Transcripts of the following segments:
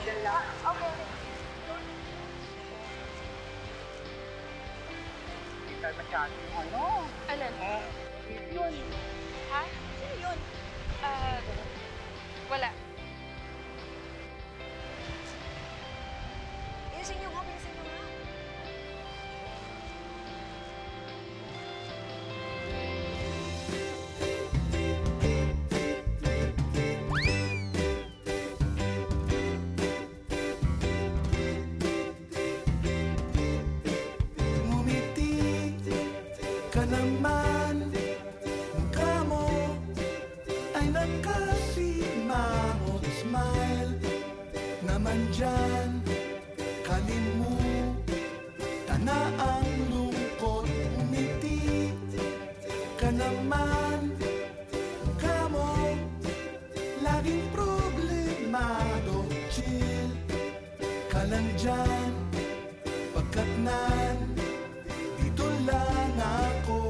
dyan lang. Okay. Hindi tayo masyado yung ano. Alin? Yun. Ha? Sino yun? Wala. Bilisan niyo nga, bilisan niyo nga. Ngumiti ka naman, mukha mo ay nakasimangot. Smile naman dyan, kalimutan na ang lungkot. Ngumiti ka naman, mukha mo laging problemado. Chill ka lang dyan, pagkat dito lang ako.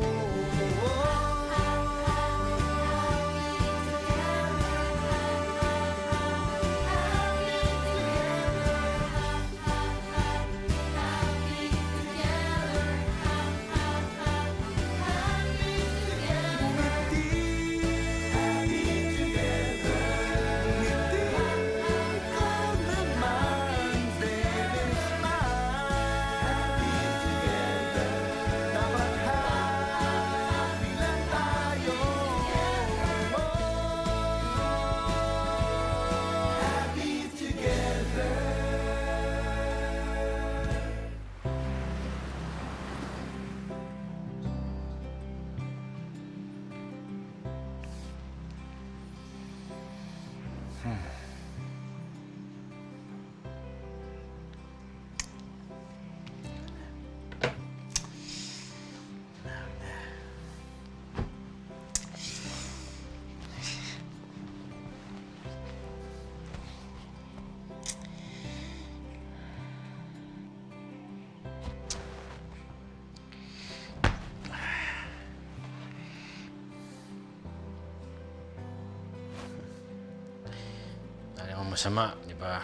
Alam mo masama, di ba?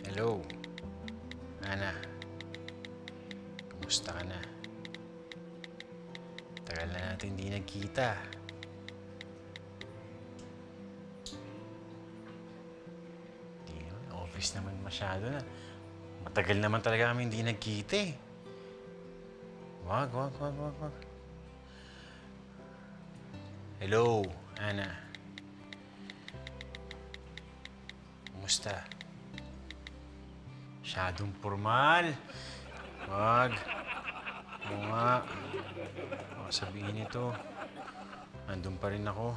Hello, Ana. Kumusta ka na? Tagal na natin hindi nagkita. Di naman, office naman masyado na. Matagal naman talaga kami hindi nagkita eh. Wag. Hello, Ana. Kumusta? Masyadong formal. Wag. Oo nga. Baka sabihin ito. Nandun pa rin ako.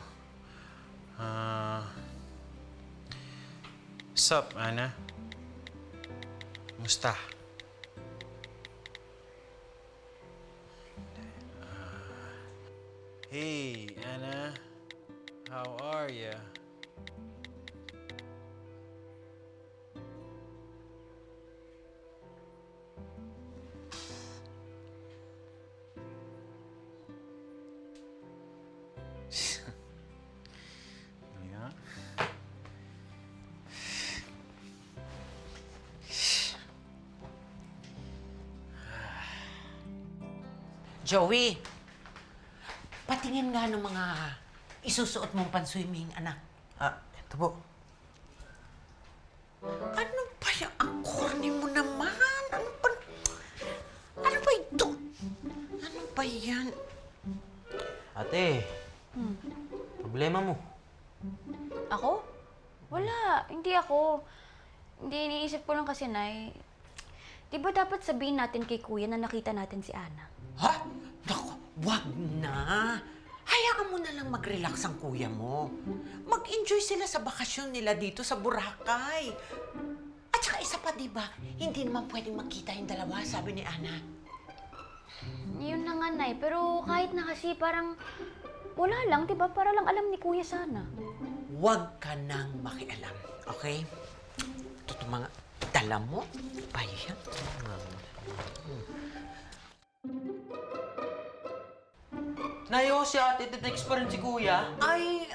Sup, Ana? Kumusta? Hey, Ana. How are ya? Yeah. Joey, patingin nga ng mga isusuot mong panswimming, anak. Ito po. Ano ba yan? Ang corny mo naman. Ano ba ito? Ano ba yan? Ate, problema mo. Ako? Wala. Hindi ako. Hindi, iniisip ko lang kasi, Nay. Di ba dapat sabihin natin kay Kuya na nakita natin si Ana? Ha? Naku, wag na. Hayaan mo na lang mag-relax ang kuya mo. Mag-enjoy sila sa bakasyon nila dito sa Boracay. At saka isa pa, di ba? Hindi naman pwedeng magkita yung dalawa, sabi ni Ana. Yun na nga, Nay. Pero kahit na kasi parang wala lang, di ba? Para lang alam ni Kuya sana. Huwag ka nang makialam, okay? Ito mga dala mo. Ba yan? Nayo si ate, text pa rin si kuya. Ay,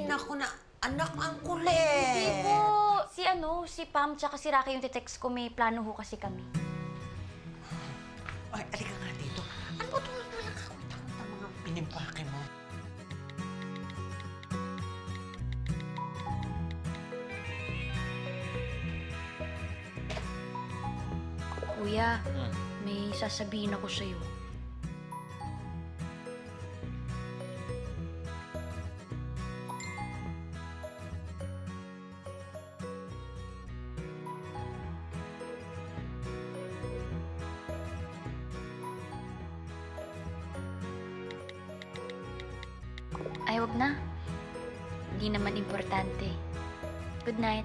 naku na, anak ang kulit. Hindi po. Si Pam tsaka si Rocky yung titext ko. May plano ho kasi kami. Ay, alika nga dito. Ano ba ito? Walang kakwita-kwita mga pinimpake mo. Kuya, may sasabihin ako sa'yo. Ay, wag na. Hindi naman importante. Good night.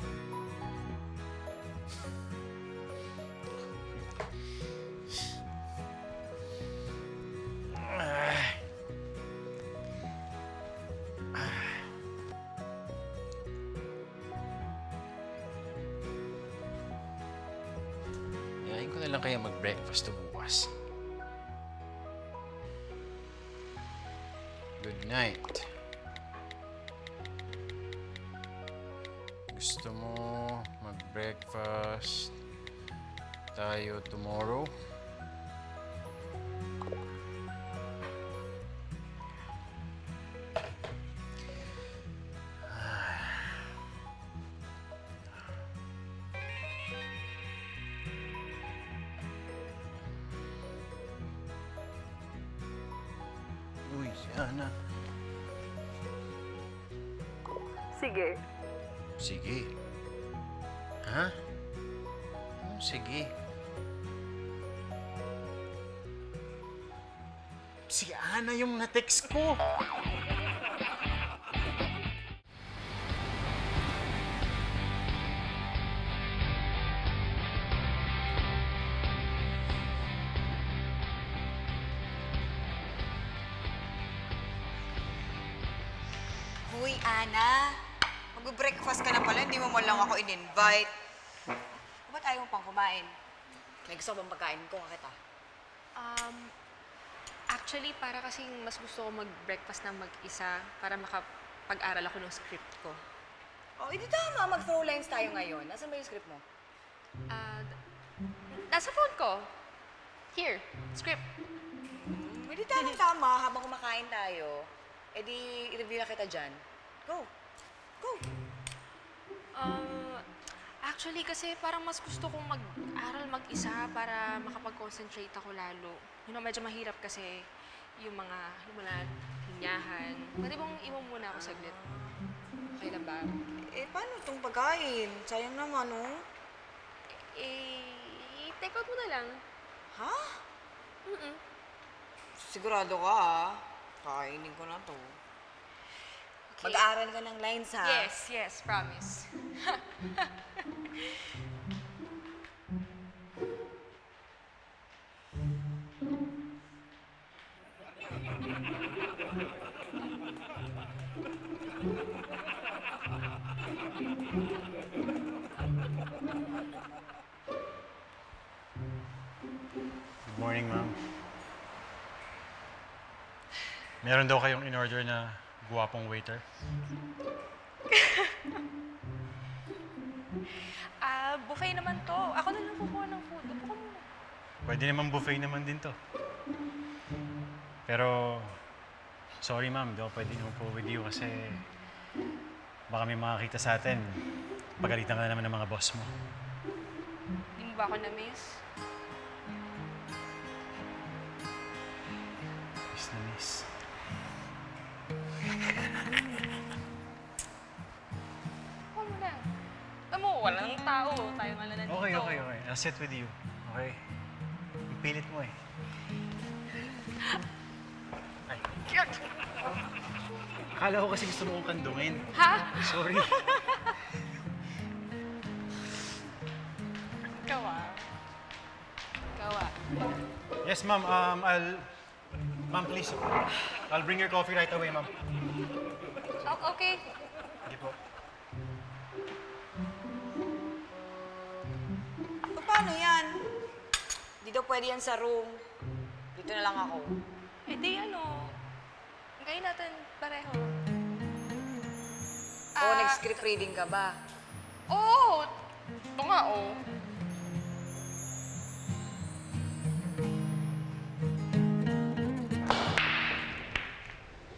Yayain ko na lang kaya mag-breakfast to bukas. Good night. Gusto mo mag-breakfast tayo tomorrow? Uy, si Ana. Sige. Sige. Ha? Sige. Si Ana yung na-text ko. Huy, Ana. Mag-breakfast ka na pala, hindi mo man lang ako in-invite. Ba't ayaw mo pang kumain? May gusto ko bang pagkain ko kita? Actually, para kasing mas gusto ko mag-breakfast ng mag-isa para makapag-aral ako ng script ko. Oh, hindi tama. Mag-throw lines tayo ngayon. Nasaan ba yung script mo? Nasa phone ko. Here, script. Hindi tama. Habang kumakain tayo, edi i-review na kita dyan. Go. Go. Actually, kasi parang mas gusto kong mag-aral mag-isa para makapag-concentrate ako lalo. Medyo mahirap kasi yung mga linyahan. Pwede bang iwan muna ako saglit? Okay lang ba? Paano itong pagkain? Sayang naman, oh. Take out mo na lang. Ha? Sigurado ka, ha? Kakainin ko na to. Okay. Mag-aaral ka ng lines, ha? Yes, promise. Good morning, ma'am. Meron daw kayong in-order na guwapong waiter? Buffet naman to. Ako na lang kukuha ng food. Upo ka muna. Pwede naman buffet naman din to. Pero, sorry ma'am, di ako pwede umupo with you kasi baka may makakita sa atin. Pagalitan ka na naman ng mga boss mo. Hindi mo ba ako na-miss? Miss na miss. Upo muna. Alam mo, walang tao. Tayo nga lang nandito. Okay. I'll sit with you. Okay? Ipilit mo eh. Ay. Akala ko kasi gusto mo kong kandungin. Ha? Sorry. Ikaw ah. Yes, ma'am. Ma'am, please. I'll bring your coffee right away, ma'am. Oh, okay. Sige po. Paano yan? Di daw pwede yan sa room. Dito na lang ako. Eh di ano, gawin natin pareho. O, nag-script reading ka ba? Oo! Ito nga, oh.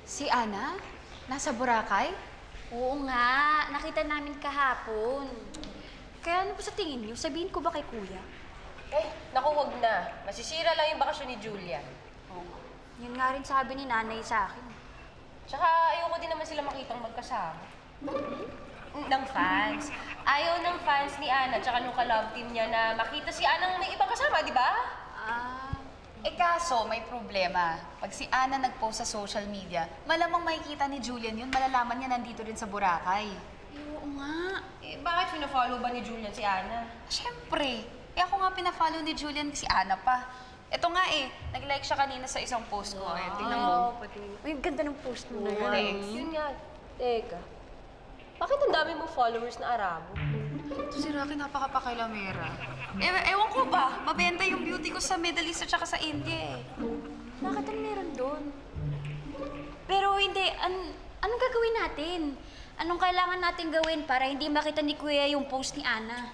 Si Ana? Nasa Boracay? Oo nga, nakita namin kahapon. Kaya ano po sa tingin niyo? Sabihin ko ba kay Kuya? Eh, naku, wag na. Masisira lang yung bakasyon ni Julian. Yun nga rin sabi ni nanay sa akin. Tsaka ayoko din naman sila makitang magkasama. Ng fans. Ayaw ng fans ni Ana tsaka nung ka-love team niya na makita si Ana may ibang kasama, di ba? Eh kaso, may problema. Pag si Ana nag-post sa social media, malamang makikita ni Julian yun, malalaman niya nandito rin sa Boracay. Oo nga. Eh, bakit pina-follow ba ni Julian si Ana? Siyempre. Eh ako nga pina-follow ni Julian si Ana pa. Ito nga nag-like siya kanina sa isang post ko. Eh, tingnan mo. Uy, ganda ng post mo na yan. Next. Yun nga. Teka. Bakit ang dami mong followers na Arabo? Ito si Rocky, napakapakilamera. Ewan ko ba, mabenta yung beauty ko sa Middle East at saka sa India eh. Bakit ang meron doon? Pero hindi, anong gagawin natin? Anong kailangan natin gawin para hindi makita ni Kuya yung post ni Ana?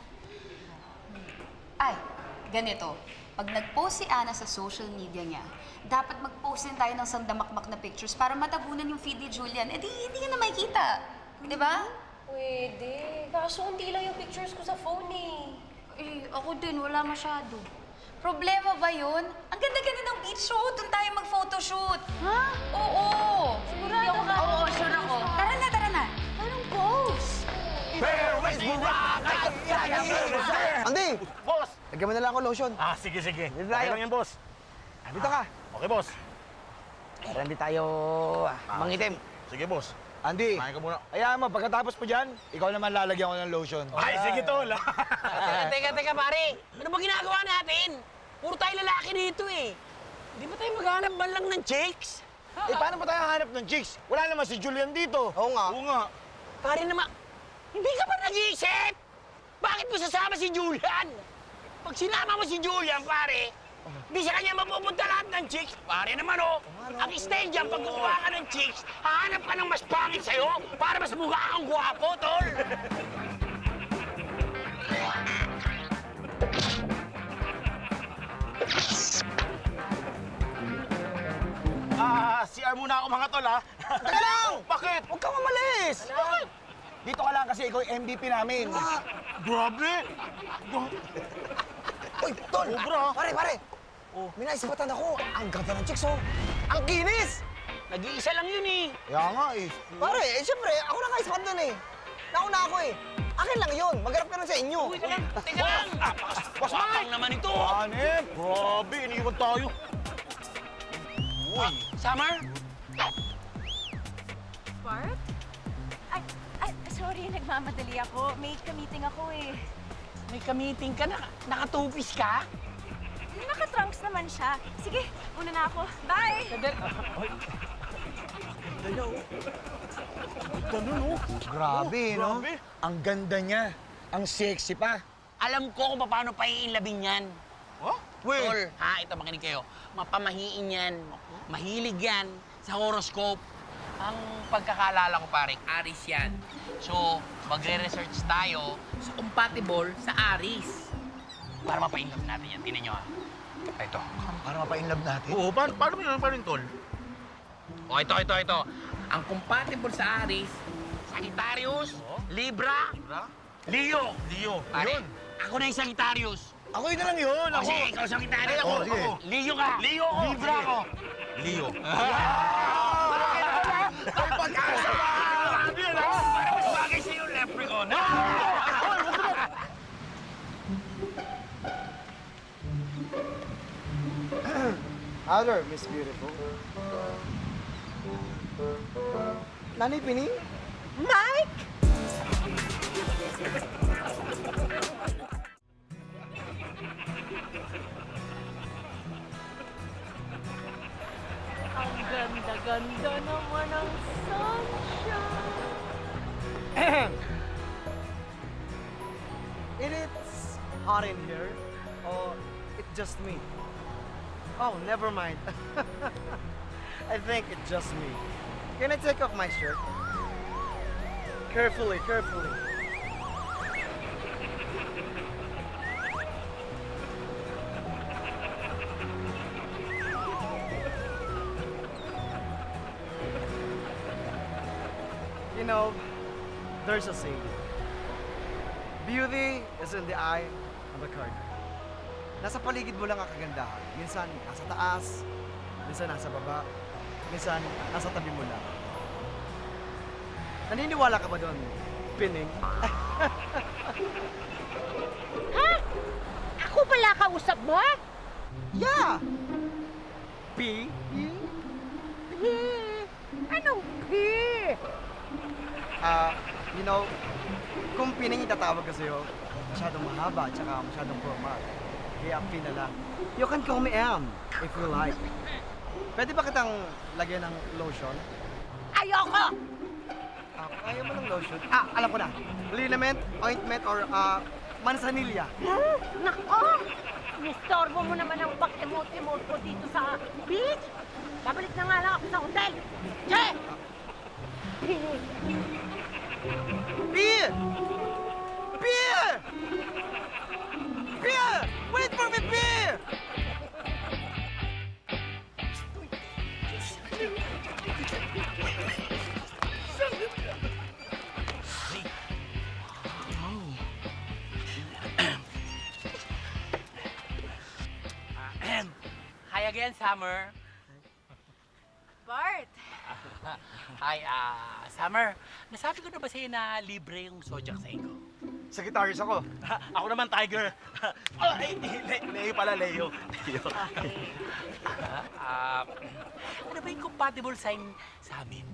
Ay, ganito. Pag nag-post si Ana sa social media niya, dapat mag-post din tayo ng sandamakmak na pictures para matabunan yung feed ni Julian. Eh di, hindi ka na makikita. Di ba? Pwede. Kaso hindi lang yung pictures ko sa phone eh. Eh, ako din, wala masyado. Problema ba yun? Ang ganda-ganda ng beach shoot. Doon tayo mag-photoshoot. Ha? Oo. Sigurado ka? Oo, sure ako. Tara na, tara na. Anong post? Andy! Boss! Lagyan mo na lang ako lotion. Sige, sige. Dito tayo. lang yan, boss. Dito ka. Okay, boss. Para hindi tayo mangitim. Sige, boss. Andy, Kumain ka muna. ayaw mo, pagkatapos po dyan, ikaw naman lalagyan ko ng lotion. Ay, sige, tol. Teka, pare. Ano ba ginagawa natin? Puro tayo lalaki dito eh. Hindi ba tayo maghanap man lang ng chicks? Eh, paano pa tayo hanap ng chicks? Wala naman si Julian dito. Oo nga. Oo nga. Pare naman, hindi ka ba nag-iisip? Bakit mo sasama si Julian? Pag sinama mo si Julian, pare, di sa kanya mapupunta lahat ng chicks. Pare naman ang style dyan, pag kukuha ka ng chicks, hahanap ka ng mas pangit sa'yo para mas mukha kang gwapo, tol. CR muna ako mga tol, ha? Teka lang! Bakit? Huwag kang umalis! Bakit? Dito ka lang kasi ikaw yung MVP namin. Grabe! Uy, Tol! Sobra. Pare! May naisipatan ako. Ang ganda ng chicks, oh. Ang kinis! Nag-iisa lang yun eh. Kaya nga eh. Pare, siyempre, ako na kaisipan dun eh. Nauna ako eh. Akin lang yun. Magharap ka na sa inyo. Uy, teka lang. Pasapang naman ito. Hanep! Grabe, iniwan tayo. Summer? Bart? Ay, sorry, nagmamadali ako. May ka-meeting ako eh. May ka-meeting ka? Nakatupis ka? Naka-trunks naman siya. Sige, una na ako. Bye! Ganun, oh. Grabe, no? Grabe. Ang ganda niya. Ang sexy pa. Alam ko kung paano paiinlabing yan. Huh? Tol, ito makinig kayo. Mapamahiin yan. Mahilig yan sa horoscope. Ang pagkakaalala ko, pare, Aries yan. So, magre-research tayo sa compatible sa Aries. Para mapainlove natin yan. Tingnan nyo, ha. Ito. Para mapa-inlove natin. Oo, paano mo yun pa rin, tol? O, ito. Ang compatible sa Aries, Sagittarius, Libra, Leo. Pare, Yun. ako na yung Sagittarius. Ako yun na lang yun. O, sige, ikaw Sagittarius. Ay, ako. Leo ka. Leo ko. Libra Sige. ko. Leo. Ay, pagkakasama! Grabe yan, ha? Para mas bagay sa'yo, Leprechaun. Hello, Miss Beautiful. Nanay Pining? Mike! Ang ganda-ganda naman ang sunshine! It's hot in here, or it's just me? Oh, never mind. I think it's just me. Can I take off my shirt? Carefully, carefully. You know, there's a saying. Beauty is in the eye of the cardinal. Nasa paligid mo lang ang kagandahan. Minsan nasa taas, minsan nasa baba, minsan nasa tabi mo lang. Naniniwala ka ba doon, Pining? Ha? Ako pala kausap mo? Yeah! P? P? Anong P? You know, kung Pining itatawag ka sa'yo, masyadong mahaba at saka masyadong formal. Kaya P na lang. You can call me M if you like. Pwede ba kitang lagyan ng lotion? Ayoko! Kung ayaw mo ng lotion, alam ko na. Liniment, ointment, or mansanilya. Nako! Nistorbo mo naman ang pag-emote-emote ko dito sa beach. Babalik na nga lang ako sa hotel. Che! Beer! Beer! Beer! Wait for me, beer! Hi again, Summer. Bart! Hi, Summer. Nasabi ko na ba sa'yo na libre yung Sojak sa ko? Sagittarius ako. Ako naman, Tiger. Leo pala, Leo. Ano ba yung compatible sign sa amin?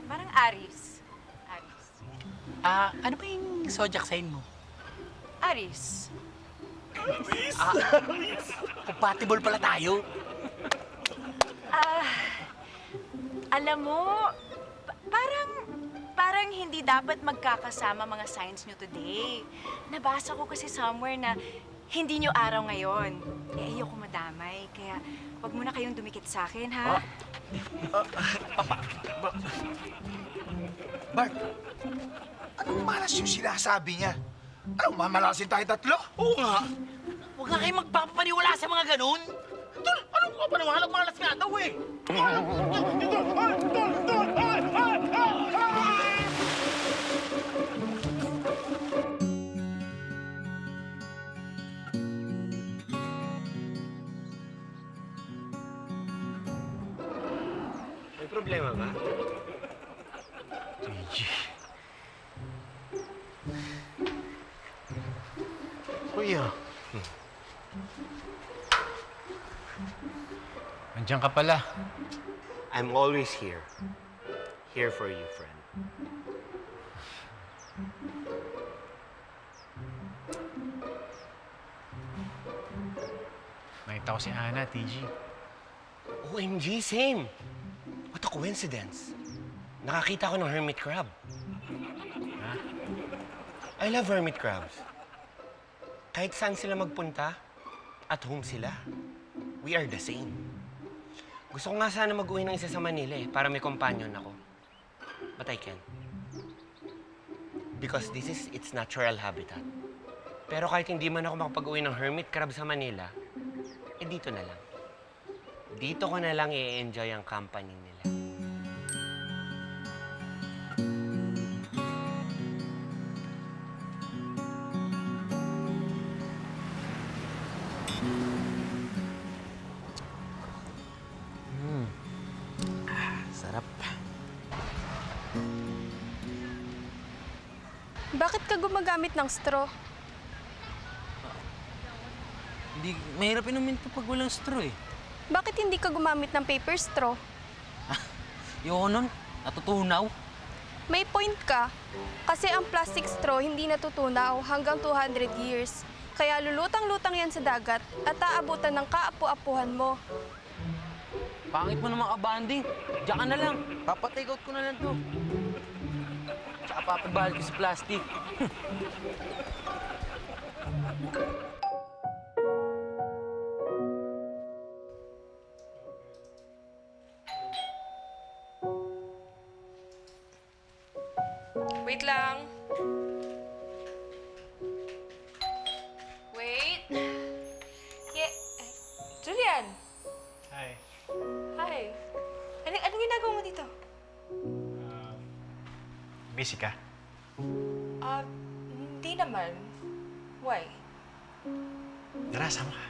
Parang Aries. Aries. Ano ba yung Zodiac sign mo? Aries. Compatible pala tayo. Alam mo, parang hindi dapat magkakasama mga signs nyo today. Nabasa ko kasi somewhere na hindi nyo araw ngayon. Ayoko madamay, kaya wag mo na kayong dumikit sa akin, ha? Bart, anong malas yung sinasabi niya? Anong mamalasin tayo tatlo? Oo nga. Huwag nga kayong magpapaniwala sa mga ganun. Tol, anong kapaniwalang malas nga daw eh? May problema ba? Kuya. Andiyan ka pala. I'm always here. Here for you, friend. Nakita ko si Ana, TG. OMG, same. What a coincidence. Nakakita ko ng hermit crab. Ha? I love hermit crabs. Kahit saan sila magpunta, at home sila. We are the same. Gusto ko nga sana mag-uwi ng isa sa Manila para may companion ako. But I can't. Because this is its natural habitat. Pero kahit hindi man ako makapag-uwi ng hermit crab sa Manila, dito na lang. Dito ko na lang i-enjoy ang company nila. Sarap. Bakit ka gumagamit ng straw? Hindi, mahirap inumin ito pag walang straw eh. Bakit hindi ka gumamit ng paper straw? Yung nun, natutunaw. May point ka. Kasi ang plastic straw hindi natutunaw hanggang 200 years. Kaya lulutang-lutang yan sa dagat at aabutan ng kaapu-apuhan mo. Pangit mo namang abanding. Diyan ka na lang. Papatake out ko na lang to. Tsaka papabahal ko sa plastic. Wait lang. Wait. Yeah. Julian! Hi. Hi. Anong ginagawa mo dito? Busy ka? Hindi naman. Why? Tara, sama ka.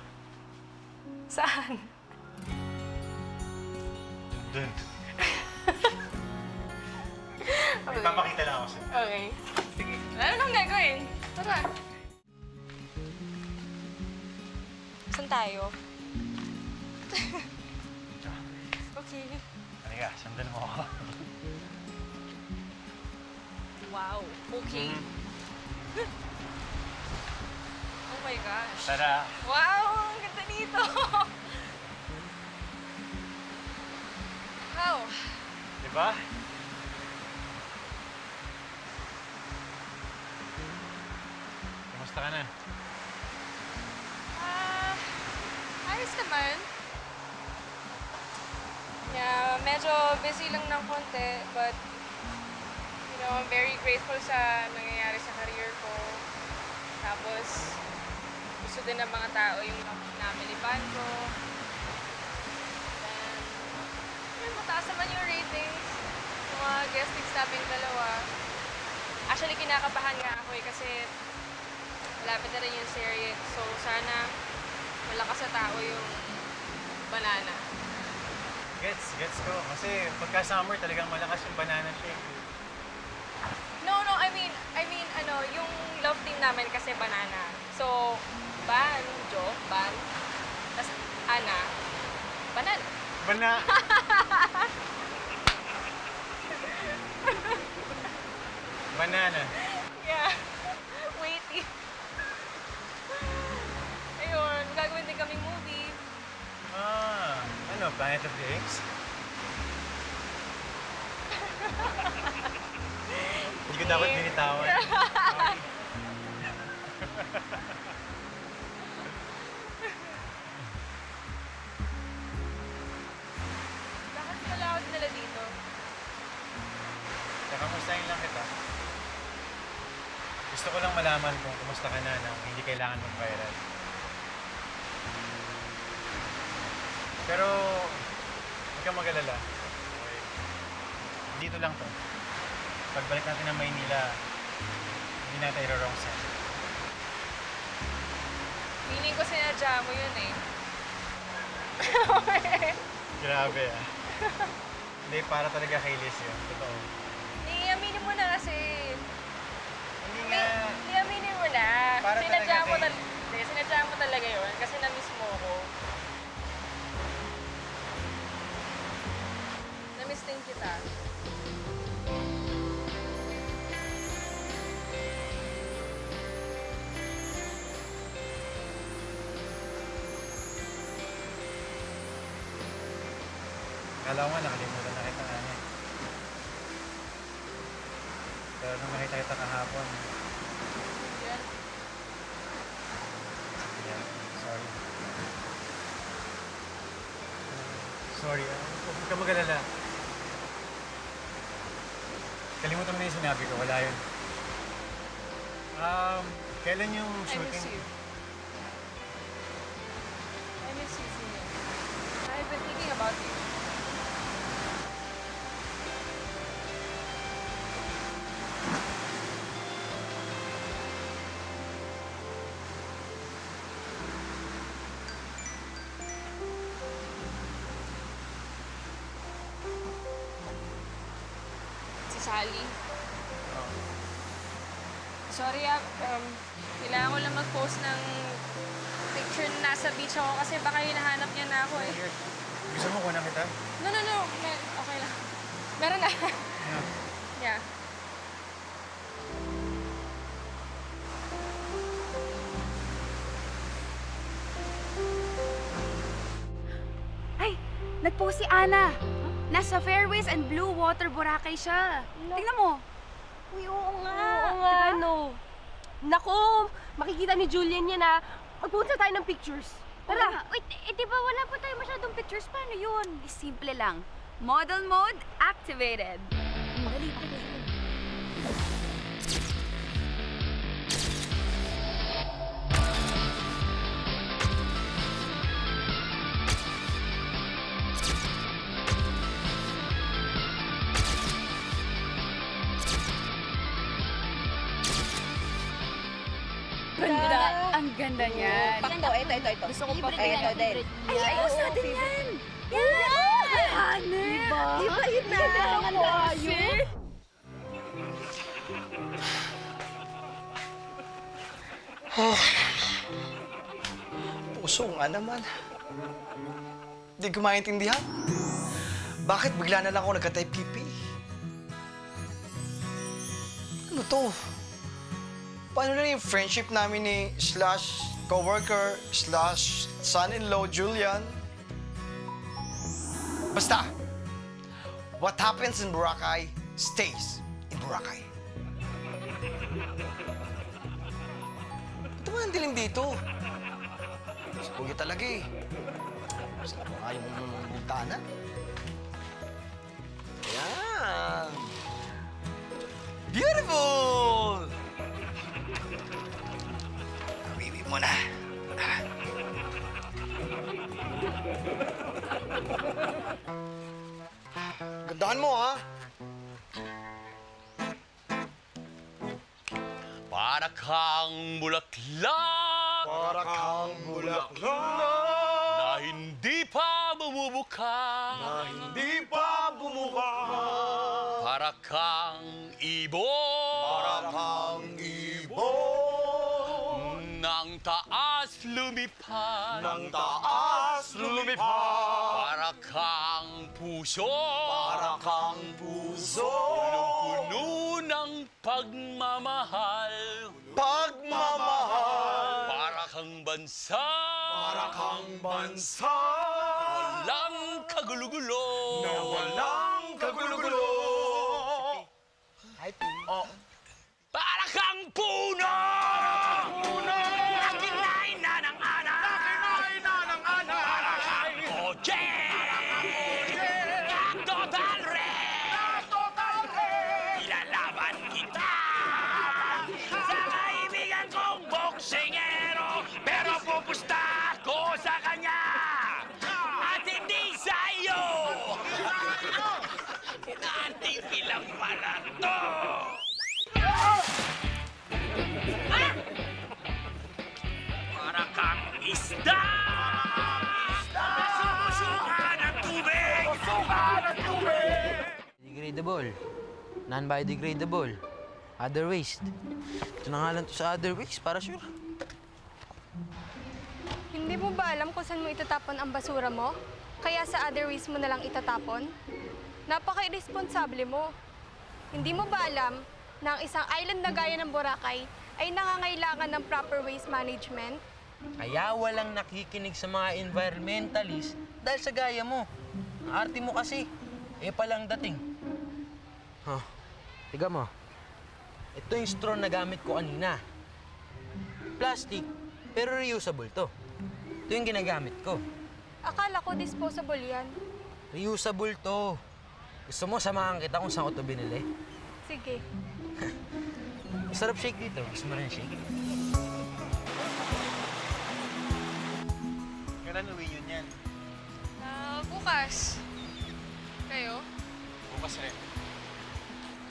Saan? Doon. May papakita lang ako sa'yo. Okay. Sige. Ano nang gagawin? Tara. Saan tayo? Okay. Halika, sundan mo ako. Wow. Okay. Oh my gosh. Tara. Wow! Ang ganda nito! Wow! Diba? Kamusta ka na? Ayos naman. Yeah, medyo busy lang ng konti, but I'm very grateful sa nangyayari sa career ko. Tapos, gusto din ng mga tao yung namilipan ko. Then, mataas naman yung ratings ng mga guest gigs naming dalawa. Actually, kinakabahan nga ako kasi malapit na rin yung serye. So, sana malakas sa tao yung banana. Gets ko. Kasi pagka summer talagang malakas yung banana shake. No, I mean, yung love team namin kasi banana. So, Banjo, tas Ana, banana. Banana. Yeah. Waiting. Ayun, gagawin din kaming movie. Planet of the Apes? Hindi ko dapat binitawan. Sorry. Bakit pala ako dinala dito? Kamustahin lang kita. Gusto ko lang malaman kung kumusta ka na nang hindi kailangan mag-viral. Pero, huwag kang mag-alala. Okay. Dito lang to. Pagbalik natin ng Maynila, hindi natin i-wrong side. Feeling ko sinadya mo yun eh. Grabe ah. Hindi, para talaga kay Liz yun. Totoo. Aminin mo na kasi. Hindi nga. Aminin mo na. Para Sinadya talaga mo kay... sinadya mo talaga yun kasi na-miss mo ko. Na-miss din kita. Akala ko nga nakalimutan na kita nga niya. Pero nung nakita kita kahapon, Yan. yeah, sorry. Sorry, huwag ka mag-alala. Kalimutan mo na yung sinabi ko, wala yun. Kailan yung I miss shooting? you. I miss you, Zia. I've been thinking about you. Si Sally. Sorry kailangan ko lang mag-post ng picture na nasa beach ako kasi baka hinahanap niya na ako eh. Gusto mo kunan kita? No. Okay lang. Meron na. Yeah. Ay, nag-post si Ana. Nasa Fairways and Blue Water, Boracay siya. Tingnan mo. Uy, oo nga, no. Naku, makikita ni Julian yan na magpunta tayo ng pictures. Tara. Wait, di ba wala pa tayo masyadong pictures? Paano yun? Simple lang. Model mode activated. Dali. Ganda. Ang ganda niyan. Ito. Gusto ko pa. Ito din. Ay, ayos natin yan. Yan! Hanep! Diba? Diba yun na? Ang ayos. Puso nga naman. Di ko maintindihan. Bakit bigla na lang ako nagka-type PP? Ano to? Paano na yung friendship namin ni slash coworker slash son-in-law Julian? Basta, what happens in Boracay stays in Boracay. Ito ang dilim dito. Si Kuya talaga eh. Basta ko nga yung bintana. Ayan. Beautiful! Habibi mo na. Gandahan mo, ha? Para kang bulaklak. Para kang bulaklak Na hindi pa bumubuka. hindi pa bumuka. Para kang ibon. Para kang ibon. Nang taas lumipad. Nang taas lumipad. Para kang puso. Para kang puso. Punong-puno ng pagmamahal. Pagmamahal. Para kang bansa. Para kang bansa. Walang kagulugulo. Na walang kagulo-gulo. Para kang puno. Nakinain na ng anak. Para kang kotse. Na total red. Ilalaban kita sa kaibigan kong boksingero. Pero pupusta ko sa kanya at hindi sa iyo. Inaanting lang pala to. Para kang isda! Sumusuka ng tubig! Degradable. Non-biodegradable. Other waste. Ito na nga lang to sa other waste, para sure. Hindi mo ba alam kung saan mo itatapon ang basura mo? Kaya sa other waste mo na lang itatapon? Napaka-irresponsable mo. Hindi mo ba alam na ang isang island na gaya ng Boracay ay nangangailangan ng proper waste management? Kaya walang nakikinig sa mga environmentalist dahil sa gaya mo. Ang arte mo kasi, palang dating. Tiga mo. Ito yung straw na gamit ko kanina. Plastic, pero reusable to. Ito yung ginagamit ko. Akala ko disposable yan. Reusable to. Gusto mo samahan kita kung saan ko ito binili? Sige. Masarap shake dito. Gusto mo rin shake? Kailan uwi yun yan? Bukas. Kayo? Bukas rin.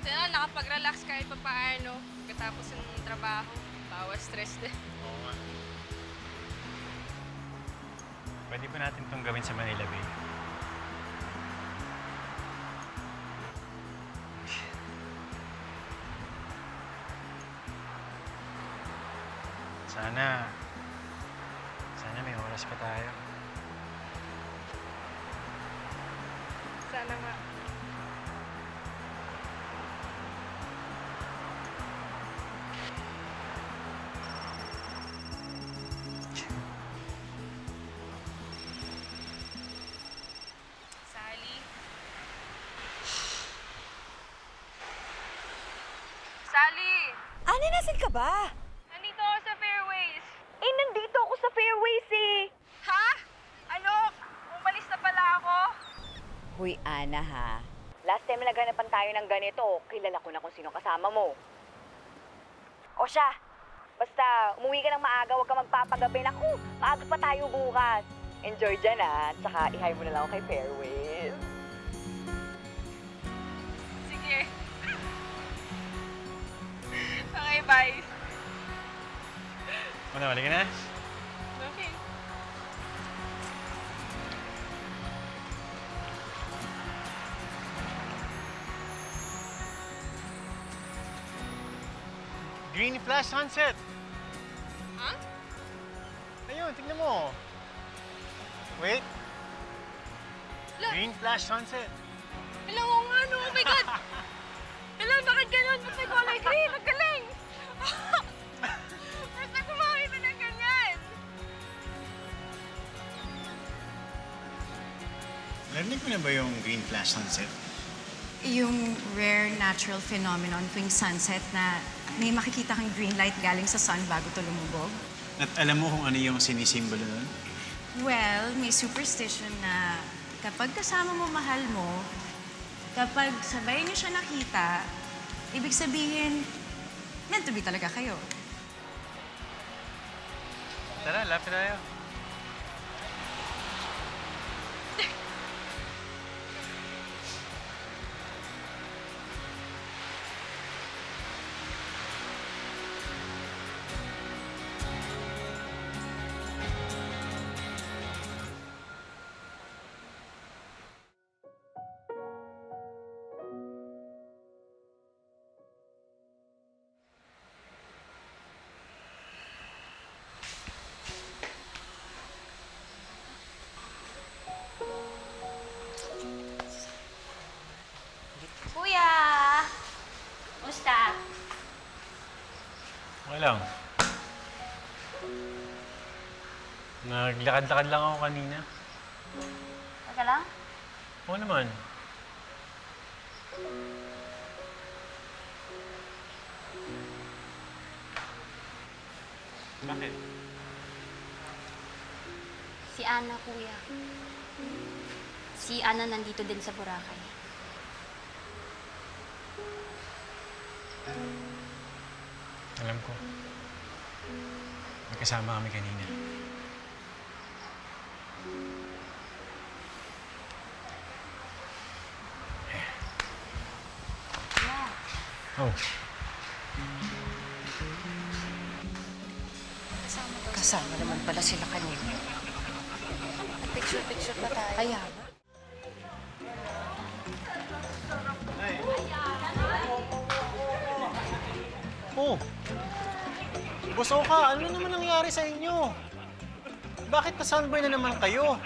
Kaya nakapag-relax kahit pa paano. Pagkatapos ng trabaho, bawas stress din. Oo nga. Pwede ba natin itong gawin sa Manila Bay? Sana may oras pa tayo. Sana nga. Sally? Ana, nasan ka ba? Nandito ako sa Fairways. Nandito ako sa Fairways eh. Ha? Ano? Umalis na pala ako? Huy, Ana ha. Last time naganapan tayo ng ganito, kilala ko na kung sino kasama mo. O siya, basta umuwi ka ng maaga, huwag ka magpapagabi. Naku, maaga pa tayo bukas. Enjoy dyan tsaka ihay mo na lang ako kay Fairways. Sige. Okay, bye. Ano, balik ka na? Okay. Green flash sunset. Huh? Ayun, tignan mo. Wait. Green flash sunset. Hello, oo nga, no? Oh my God! Hello, bakit ganun? Ba't may kulay green? Ang galing! First time ko makakita ng ganyan! Narinig mo na ba yung green flash sunset? Yung rare natural phenomenon tuwing sunset na may makikita kang green light galing sa sun bago to lumubog. At alam mo kung ano yung sinisimbolo nun? Well, may superstition na kapag kasama mo mahal mo, kapag sabay niyo siya nakita, ibig sabihin, meant to be talaga kayo. Tara, lapit tayo. Kuya! Musta? Okay lang. Naglakad-lakad lang ako kanina. Teka lang. Oo naman. Bakit? Si Ana, kuya. Si Ana nandito din sa Boracay. Alam ko. Magkasama kami kanina. Oh. Kasama naman pala sila kanina. Picture-picture pa tayo. Kaya nga. Oh! Boss Oka, ano naman nangyari sa inyo? Bakit na-sunburn na naman kayo?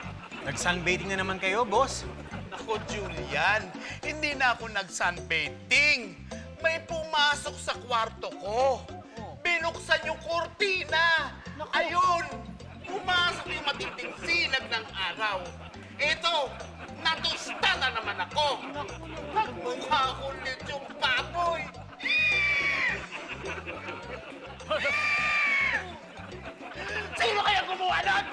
Nag-sunbathing na naman kayo, boss? Ako, Julian, hindi na ako nag-sunbathing. May pumasok sa kwarto ko. Binuksan yung kurtina. Ayun! Pumasok yung matinding sinag ng araw. Ito, natusta na naman ako. Nagmukha akong lechong baboy. Sino kaya gumawa nun?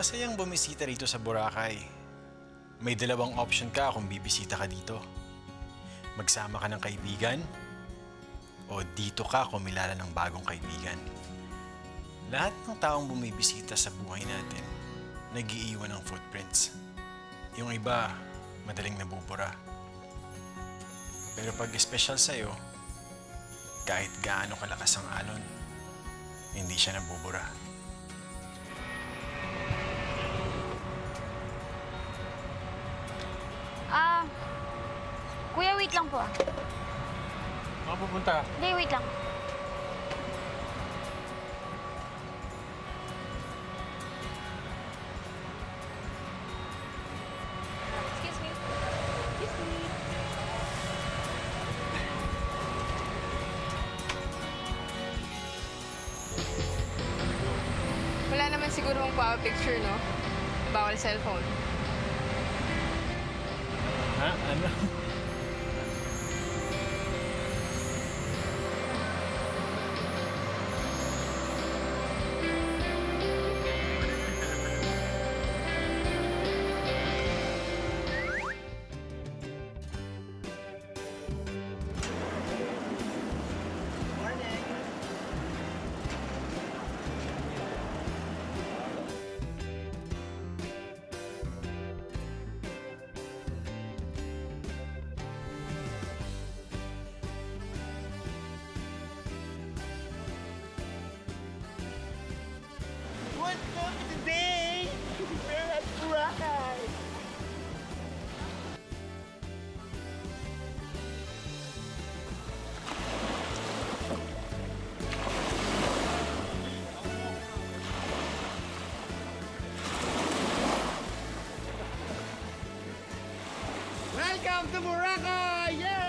Masayang bumisita rito sa Boracay. May dalawang option ka kung bibisita ka dito. Magsama ka ng kaibigan o dito ka kumilala ng bagong kaibigan. Lahat ng taong bumibisita sa buhay natin, nag-iiwan ng footprints. Yung iba, madaling nabubura. Pero pag espesyal sa'yo, kahit gaano kalakas ang alon, hindi siya nabubura. Kuya, wait lang po. Saan pupunta? Hindi, wait lang. Excuse me. Excuse me. Wala naman siguro mong pa-picture, no? Bawal cellphone. Ha? Ano? Welcome to Boracay! Yeah!